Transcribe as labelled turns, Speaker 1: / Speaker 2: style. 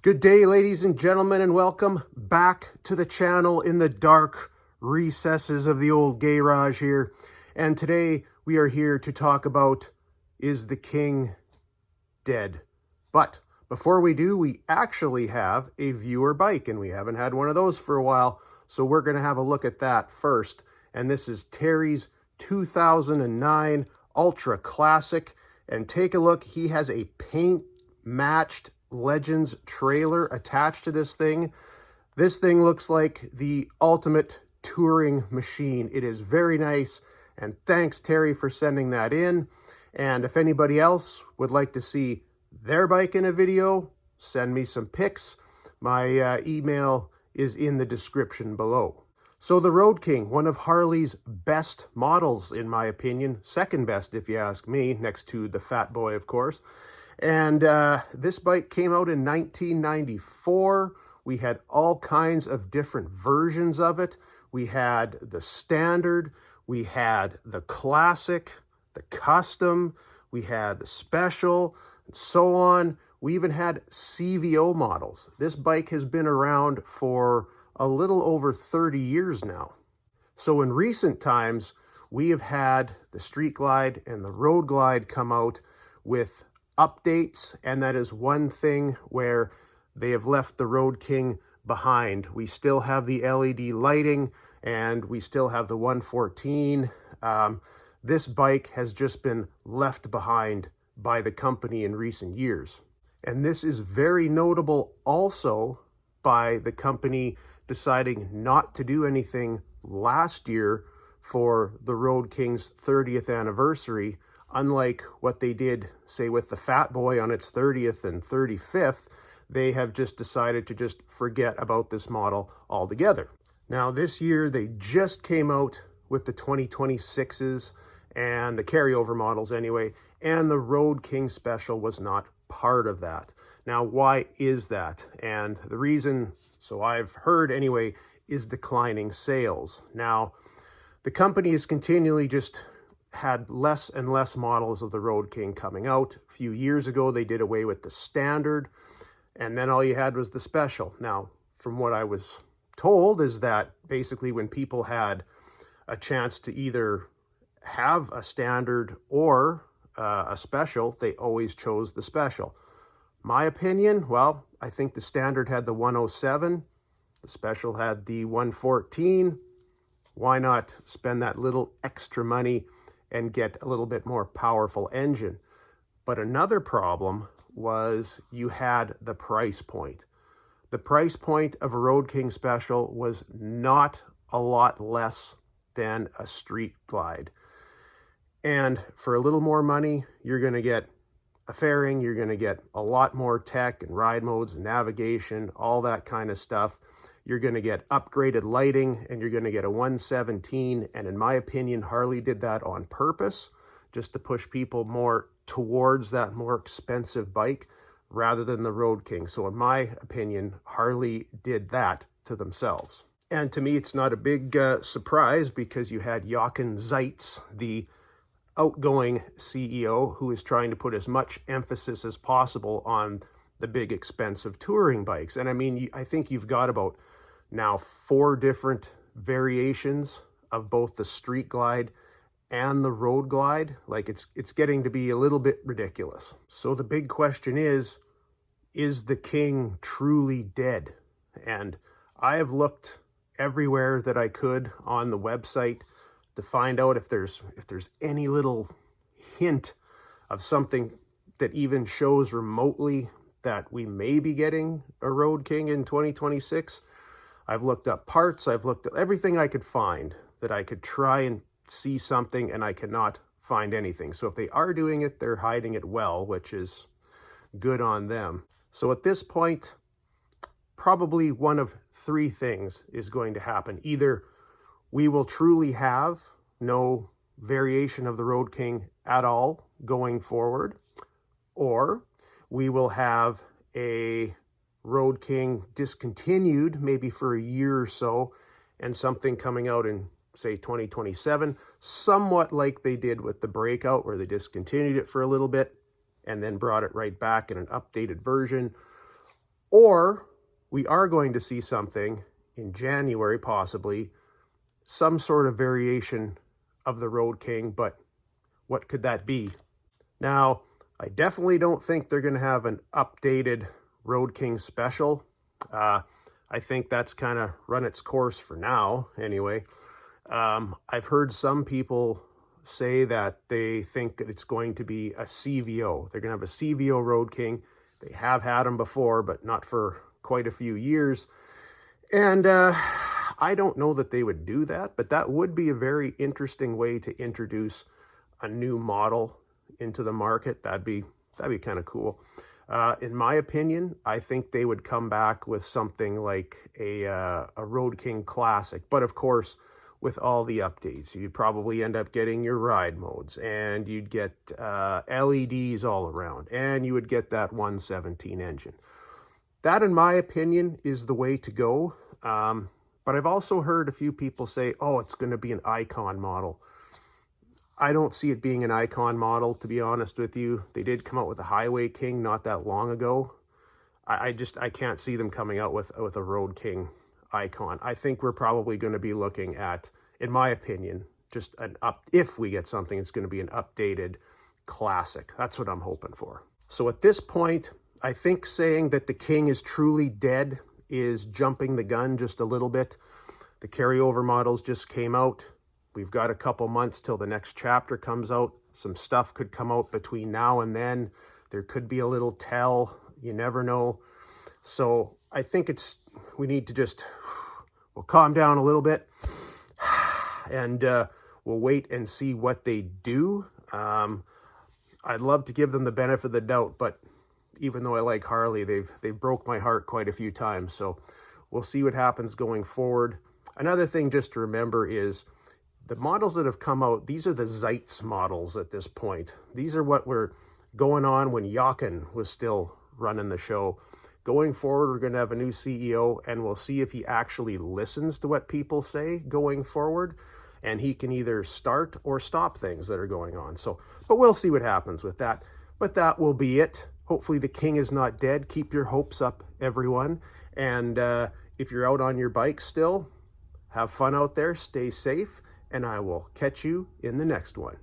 Speaker 1: Good day, ladies and gentlemen, and welcome back to the channel in the dark recesses of the old garage here. And today we are here to talk about, is the King dead? But before we do, we actually have a viewer bike, and we haven't had one of those for a while, so we're going to have a look at that first. And this is Terry's 2009 Ultra Classic. And take a look, he has a paint-matched Legends trailer attached to this thing. This thing looks like the ultimate touring machine. It is very nice, and thanks Terry for sending that in. And if anybody else would like to see their bike in a video, send me some pics. My email is in the description below. So the Road King, one of Harley's best models in my opinion, second best if you ask me, next to the Fat Boy of course. And this bike came out in 1994. We had all kinds of different versions of it. We had the standard, we had the classic, the custom, we had the special, and so on. We even had CVO models. This bike has been around for a little over 30 years now. So in recent times, we have had the Street Glide and the Road Glide come out with updates, and that is one thing where they have left the Road King behind. We still have the LED lighting, and we still have the 114. This bike has just been left behind by the company in recent years. And this is very notable also by the company deciding not to do anything last year for the Road King's 30th anniversary. Unlike what they did, say, with the Fat Boy on its 30th and 35th, they have just decided to just forget about this model altogether. Now, this year, they just came out with the 2026s and the carryover models anyway, and the Road King Special was not part of that. Now, why is that? And the reason, so I've heard anyway, is declining sales. Now, the company is continually just had less and less models of the Road King coming out. A few years ago, they did away with the standard, and then all you had was the special. Now, from what I was told is that basically when people had a chance to either have a standard or a special, they always chose the special. My opinion, well, I think the standard had the 107, the special had the 114. Why not spend that little extra money and get a little bit more powerful engine? But another problem was you had the price point. The price point of a Road King Special was not a lot less than a Street Glide. And for a little more money, you're going to get a fairing, you're going to get a lot more tech and ride modes and navigation, all that kind of stuff. You're going to get upgraded lighting, and you're going to get a 117. And in my opinion, Harley did that on purpose, just to push people more towards that more expensive bike rather than the Road King. So in my opinion, Harley did that to themselves. And to me, it's not a big surprise, because you had Jochen Zeitz, the outgoing CEO, who is trying to put as much emphasis as possible on the big expensive touring bikes. And I mean, I think you've got about now 4 different variations of both the Street Glide and the Road Glide. Like it's getting to be a little bit ridiculous. So the big question is the King truly dead? And I have looked everywhere that I could on the website to find out if there's any little hint of something that even shows remotely that we may be getting a Road King in 2026. I've looked up parts, I've looked at everything I could find that I could try and see something, and I cannot find anything. So if they are doing it, they're hiding it well, which is good on them. So at this point, probably one of 3 things is going to happen. Either we will truly have no variation of the Road King at all going forward, or we will have a Road King discontinued maybe for a year or so, and something coming out in, say, 2027, somewhat like they did with the Breakout, where they discontinued it for a little bit and then brought it right back in an updated version. Or we are going to see something in January, possibly, some sort of variation of the Road King, but what could that be? Now, I definitely don't think they're going to have an updated Road King special. I think that's kind of run its course for now, anyway. I've heard some people say that they think that it's going to be a CVO. They're going to have a CVO Road King. They have had them before, but not for quite a few years. And I don't know that they would do that, but that would be a very interesting way to introduce a new model into the market. That'd be kind of cool. In my opinion, I think they would come back with something like a Road King Classic, but of course, with all the updates. You'd probably end up getting your ride modes, and you'd get LEDs all around, and you would get that 117 engine. That, in my opinion, is the way to go. But I've also heard a few people say, oh, it's going to be an icon model. I don't see it being an icon model, to be honest with you. They did come out with a Highway King not that long ago. I can't see them coming out with a Road King icon. I think we're probably going to be looking at, in my opinion, just if we get something, it's going to be an updated classic. That's what I'm hoping for. So at this point, I think saying that the King is truly dead is jumping the gun just a little bit. The carryover models just came out. We've got a couple months till the next chapter comes out. Some stuff could come out between now and then. There could be a little tell. You never know. So I think we need to we'll calm down a little bit, and we'll wait and see what they do. I'd love to give them the benefit of the doubt, but even though I like Harley, they've broke my heart quite a few times. So we'll see what happens going forward. Another thing just to remember is the models that have come out, these are the Zeitz models at this point. These are what were going on when Jochen was still running the show. Going forward, we're going to have a new CEO, and we'll see if he actually listens to what people say going forward, and he can either start or stop things that are going on. So, but we'll see what happens with that. But that will be it. Hopefully the King is not dead. Keep your hopes up, everyone. And if you're out on your bike still, have fun out there, stay safe, and I will catch you in the next one.